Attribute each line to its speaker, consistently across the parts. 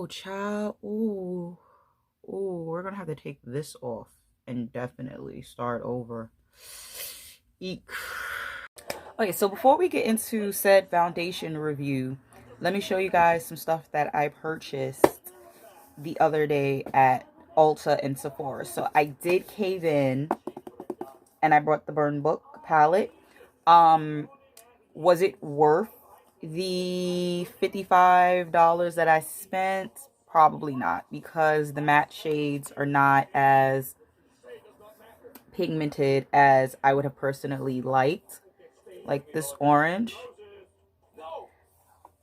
Speaker 1: Oh, child. Ooh. Ooh, we're gonna have to take this off and definitely start over. Eek. Okay, so before we get into said foundation review, let me show you guys some stuff that I purchased the other day at Ulta and Sephora. So I did cave in and I brought the Burn Book palette. Was it worth the $55 that I spent? Probably not, because the matte shades are not as pigmented as I would have personally liked. Like this orange.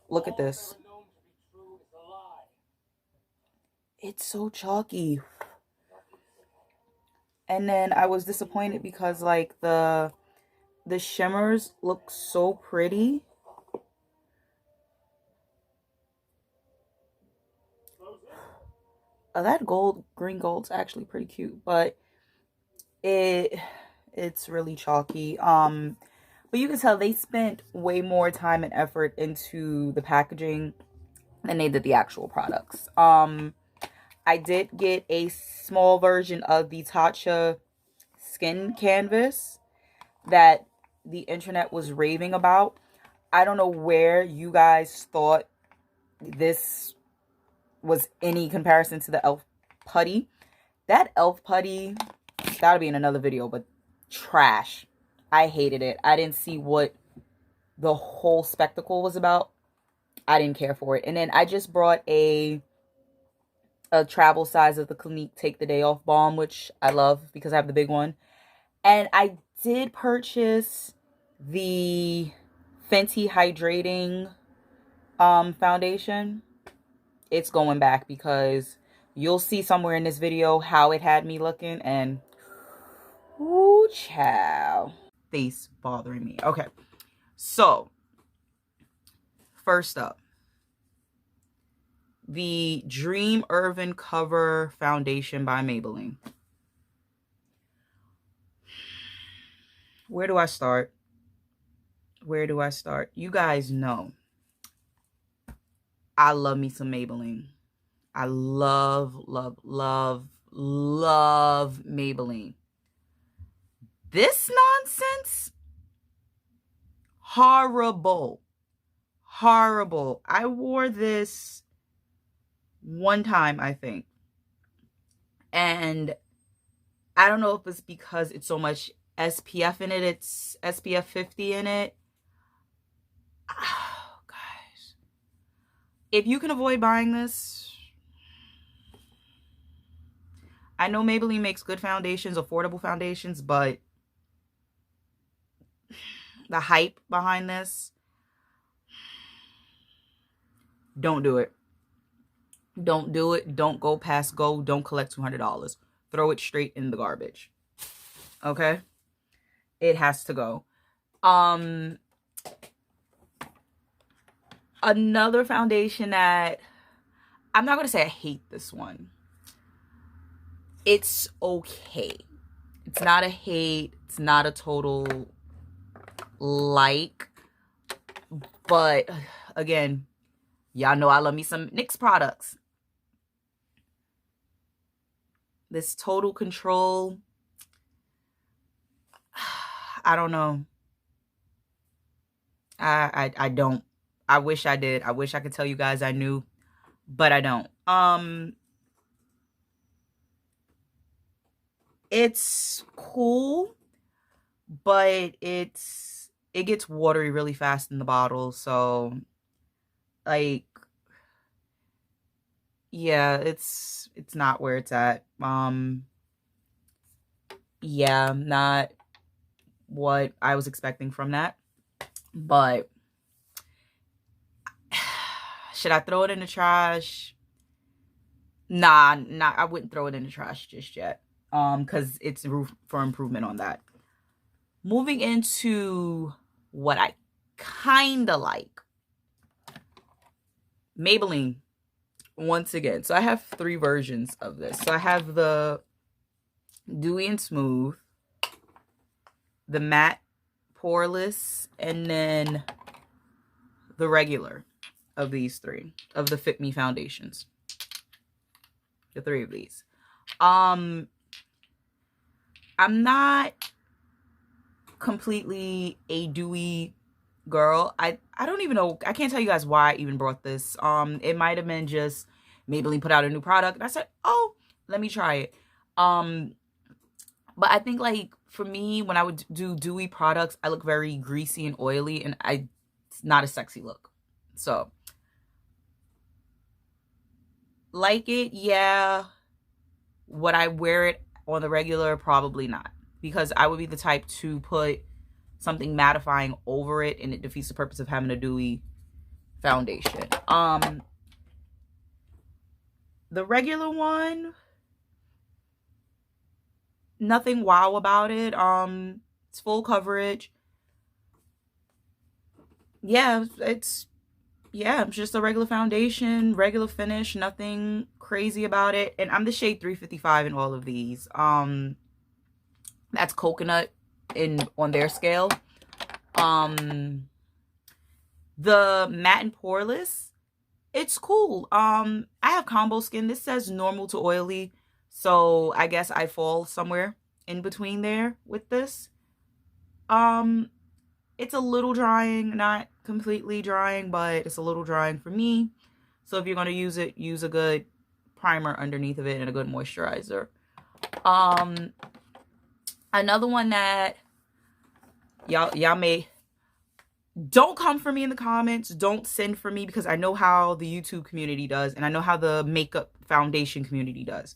Speaker 1: Look at this. It's so chalky. And then I was disappointed because like the shimmers look so pretty. That green gold's actually pretty cute, but it's really chalky. But you can tell they spent way more time and effort into the packaging than they did the actual products. I did get a small version of the Tatcha skin canvas that the internet was raving about. I don't know where you guys thought this was any comparison to the e.l.f. putty. That e.l.f. putty, that'll be in another video, but trash. I hated it. I didn't see what the whole spectacle was about. I didn't care for it. And then I just brought a travel size of the Clinique Take the Day Off Balm, which I love because I have the big one. And I did purchase the Fenty Hydrating foundation. It's going back because you'll see somewhere in this video how it had me looking, and ooh, child. Face bothering me. Okay, so first up, the Dream Urban Cover Foundation by Maybelline. Where do I start? Where do I start? You guys know I love me some Maybelline. I love, love, love, love Maybelline. This nonsense, horrible. Horrible. I wore this one time, I think. And I don't know if it's because it's so much SPF in it. It's SPF 50 in it. Oh, guys. If you can avoid buying this, I know Maybelline makes good foundations, affordable foundations, but the hype behind this, don't do it. Don't do it. Don't go past go. Don't collect $200. Throw it straight in the garbage. Okay? It has to go. Another foundation that I'm not going to say I hate this one. It's okay. It's not a hate. It's not a total like. But again, y'all know I love me some NYX products. This Total Control, I don't know. I don't. I wish I did. I wish I could tell you guys I knew, but I don't. It's cool, but it gets watery really fast in the bottle, so like, yeah, it's not where it's at. Yeah, not what I was expecting from that. But should I throw it in the trash? Nah, I wouldn't throw it in the trash just yet. Because it's room for improvement on that. Moving into what I kinda like. Maybelline, once again. So I have 3 versions of this. So I have the Dewy and Smooth, the Matte Poreless, and then the regular of these 3, of the Fit Me foundations. The 3 of these. I'm not completely a dewy girl. I don't even know. I can't tell you guys why I even brought this. It might have been just Maybelline put out a new product and I said, oh, let me try it. But I think, like, for me, when I would do dewy products, I look very greasy and oily, and it's not a sexy look. So, like it, yeah. Would I wear it on the regular? Probably not. Because I would be the type to put something mattifying over it, and it defeats the purpose of having a dewy foundation. The regular one, nothing wow about it. It's full coverage. Yeah, it's just a regular foundation, regular finish, nothing crazy about it. And I'm the shade 355 in all of these. That's coconut on their scale. The matte and poreless, it's cool. I have combo skin. This says normal to oily, so I guess I fall somewhere in between there with this. It's a little drying, not completely drying, but it's a little drying for me. So if you're going to use it, use a good primer underneath of it and a good moisturizer. Another one that y'all may, don't come for me in the comments. Don't send for me, because I know how the YouTube community does, and I know how the makeup foundation community does.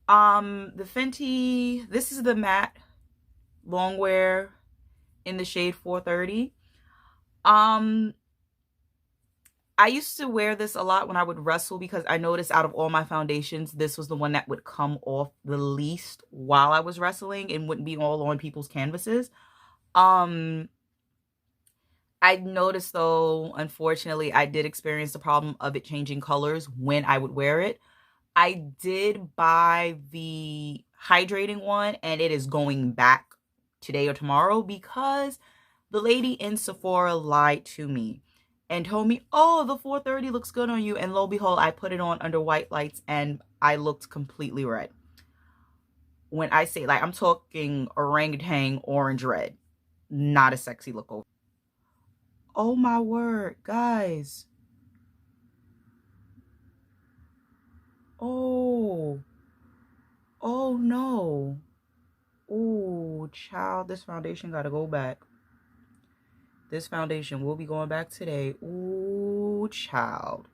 Speaker 1: The Fenty, this is the matte longwear in the shade 430. I used to wear this a lot when I would wrestle, because I noticed out of all my foundations, this was the one that would come off the least while I was wrestling and wouldn't be all on people's canvases. I noticed, though, unfortunately, I did experience the problem of it changing colors when I would wear it. I did buy the hydrating one, and it is going back today or tomorrow, because the lady in Sephora lied to me and told me, oh, the 430 looks good on you. And lo and behold, I put it on under white lights and I looked completely red. When I say, like, I'm talking orangutan orange red. Not a sexy look. Oh my word, guys. Oh no. Oh, child, this foundation gotta go back. This foundation will be going back today. Ooh, child.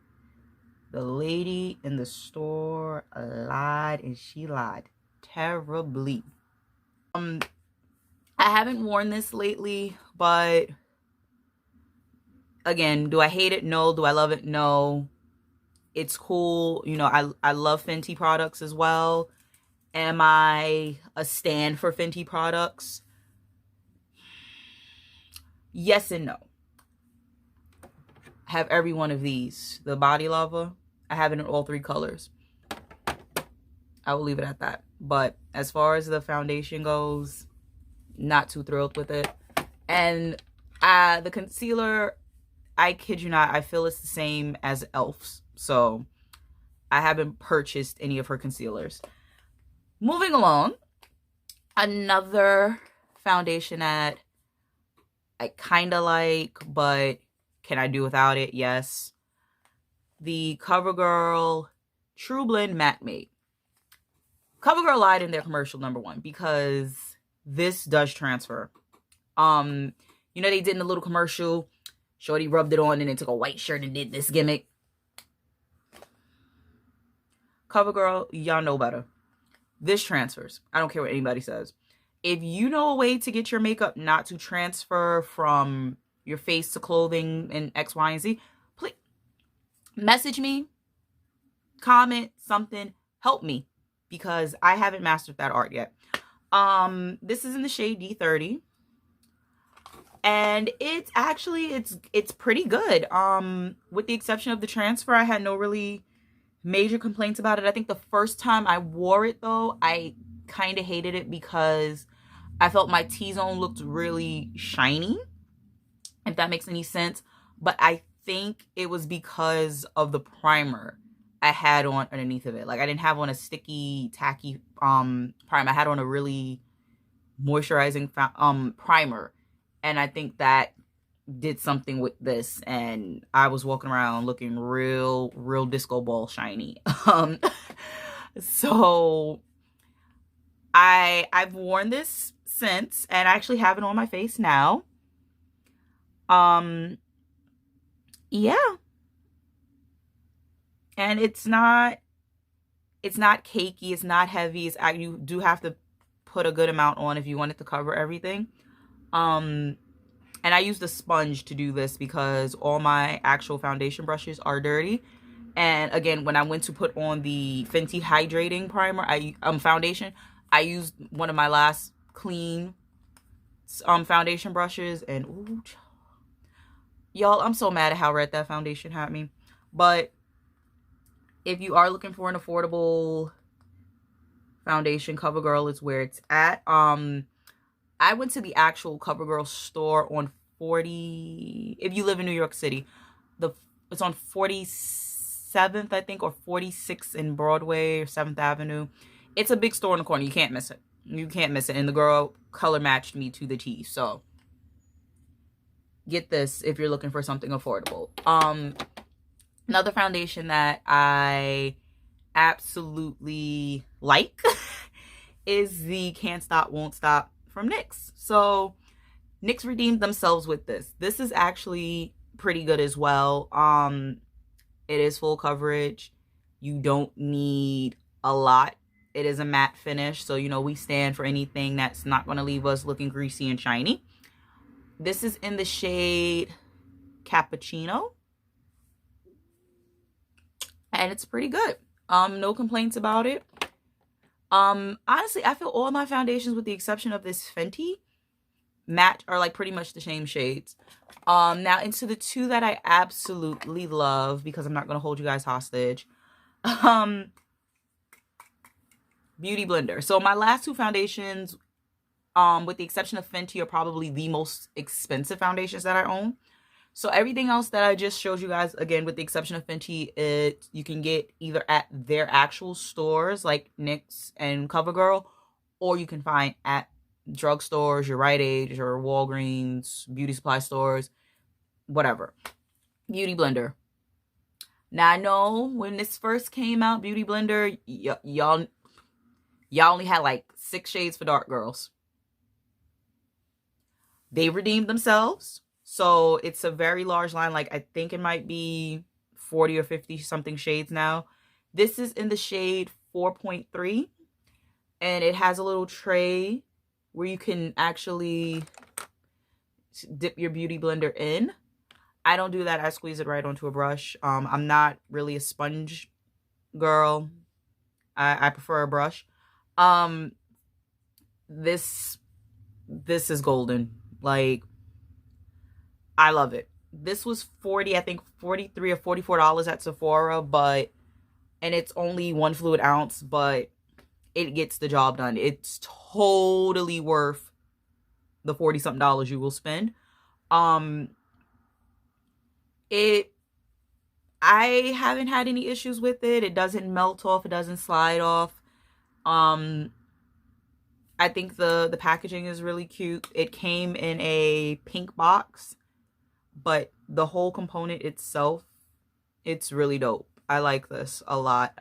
Speaker 1: The lady in the store lied, and she lied terribly. I haven't worn this lately, but again, do I hate it? No. Do I love it? No. It's cool. You know, I love Fenty products as well. Am I a stan for Fenty products? Yes and no. I have every one of these. The Body Lava, I have it in all 3 colors. I will leave it at that. But as far as the foundation goes, not too thrilled with it. And the concealer, I kid you not, I feel it's the same as e.l.f.'s. So I haven't purchased any of her concealers. Moving along, another foundation that I kind of like, but can I do without it? Yes. The Covergirl True Blend Matte Mate. Covergirl lied in their commercial, number one, because this does transfer. You know, they did in the little commercial, shorty rubbed it on and then took a white shirt and did this gimmick. Covergirl, y'all know better. This transfers. I don't care what anybody says. If you know a way to get your makeup not to transfer from your face to clothing and X, Y, and Z, please message me, comment something, help me, because I haven't mastered that art yet. This is in the shade D30. And it's actually, it's pretty good. With the exception of the transfer, I had no really major complaints about it. I think the first time I wore it, though, I kind of hated it because I felt my T-zone looked really shiny, if that makes any sense. But I think it was because of the primer I had on underneath of it. Like, I didn't have on a sticky, tacky primer. I had on a really moisturizing primer, and I think that did something with this, and I was walking around looking real disco ball shiny. So I've worn this since, and I actually have it on my face now. Yeah, and it's not cakey, it's not heavy. You do have to put a good amount on if you want it to cover everything. And I used a sponge to do this because all my actual foundation brushes are dirty. And again, when I went to put on the Fenty hydrating primer, foundation, I used one of my last clean foundation brushes, and ooh, y'all, I'm so mad at how red that foundation had me. But if you are looking for an affordable foundation, Covergirl is where it's at. I went to the actual Covergirl store on 40, if you live in New York City, it's on 47th, I think, or 46th in Broadway or 7th Avenue. It's a big store in the corner. You can't miss it. You can't miss it. And the girl color matched me to the T. So get this if you're looking for something affordable. Another foundation that I absolutely like is the Can't Stop, Won't Stop from NYX. So NYX redeemed themselves with this. This is actually pretty good as well. It is full coverage. You don't need a lot. It is a matte finish, so you know we stand for anything that's not going to leave us looking greasy and shiny. This is in the shade Cappuccino, and it's pretty good. No complaints about it. Honestly, I feel all my foundations, with the exception of this Fenty matte, are like pretty much the same shades. Now into the two that I absolutely love, because I'm not going to hold you guys hostage. Beauty Blender. So my last two foundations, with the exception of Fenty, are probably the most expensive foundations that I own. So everything else that I just showed you guys, again, with the exception of Fenty, you can get either at their actual stores like NYX and CoverGirl, or you can find at drugstores, your Rite Aid, your Walgreens, beauty supply stores, whatever. Beauty Blender. Now, I know when this first came out, Beauty Blender, y'all only had like 6 shades for dark girls. They redeemed themselves. So it's a very large line. Like, I think it might be 40 or 50 something shades now. This is in the shade 4.3. And it has a little tray where you can actually dip your Beauty Blender in. I don't do that. I squeeze it right onto a brush. I'm not really a sponge girl. I prefer a brush. This is golden. Like, I love it. This was I think $43 or $44 at Sephora, and it's only 1 fluid ounce, but it gets the job done. It's totally worth the 40-something dollars you will spend. I haven't had any issues with it. It doesn't melt off. It doesn't slide off. I think the packaging is really cute. It came in a pink box, but the whole component itself, it's really dope. I like this a lot.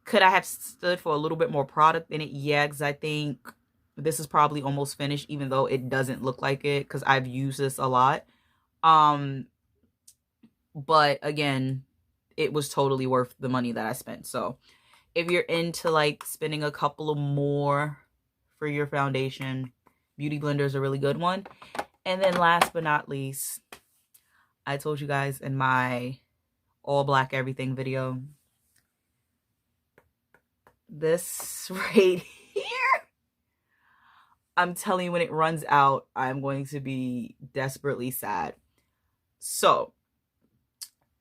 Speaker 1: Could I have stood for a little bit more product in it? Yeah, because I think this is probably almost finished, even though it doesn't look like it, because I've used this a lot. But again, it was totally worth the money that I spent. So if you're into like spending a couple of more for your foundation, Beauty Blender is a really good one. And then last but not least, I told you guys in my all black everything video, this right here, I'm telling you, when it runs out, I'm going to be desperately sad. So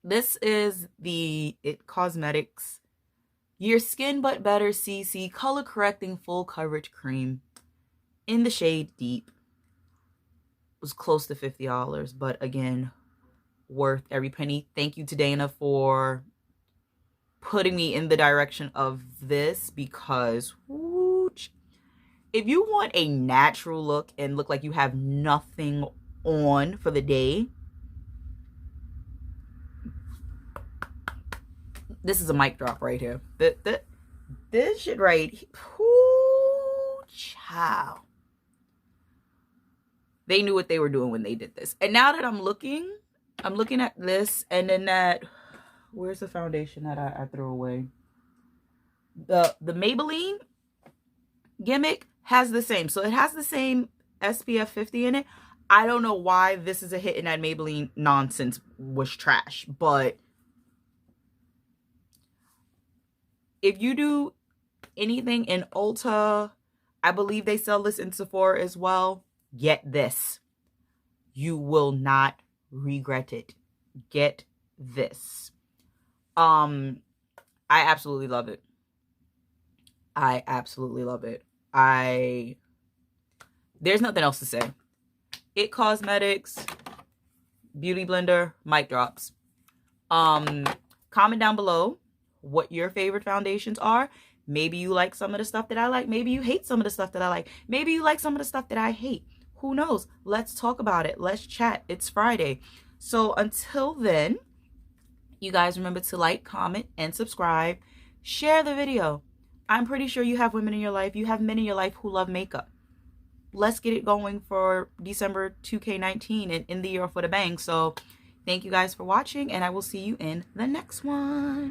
Speaker 1: this is the Nyxcosmetics Your Skin But Better CC Color Correcting Full Coverage Cream in the shade Deep. It was close to $50, but again, worth every penny. Thank you to Dana for putting me in the direction of this, because whoosh, if you want a natural look and look like you have nothing on for the day, this is a mic drop right here. This shit right here. Child. They knew what they were doing when they did this. And now that I'm looking at this, and then that, where's the foundation that I threw away? The Maybelline gimmick has the same. So it has the same SPF 50 in it. I don't know why this is a hit and that Maybelline nonsense was trash. But if you do anything in Ulta, I believe they sell this in Sephora as well, get this. You will not regret it. Get this. I absolutely love it. I absolutely love it. There's nothing else to say. Nyxcosmetics, Beauty Blender, mic drops. Comment down below what your favorite foundations are. Maybe you like some of the stuff that I like. Maybe you hate some of the stuff that I like. Maybe you like some of the stuff that I hate. Who knows? Let's talk about it. Let's chat. It's Friday. So until then, you guys remember to like, comment, and subscribe. Share the video. I'm pretty sure you have women in your life. You have men in your life who love makeup. Let's get it going for December 2K19 and end the year for the bang. So thank you guys for watching, and I will see you in the next one.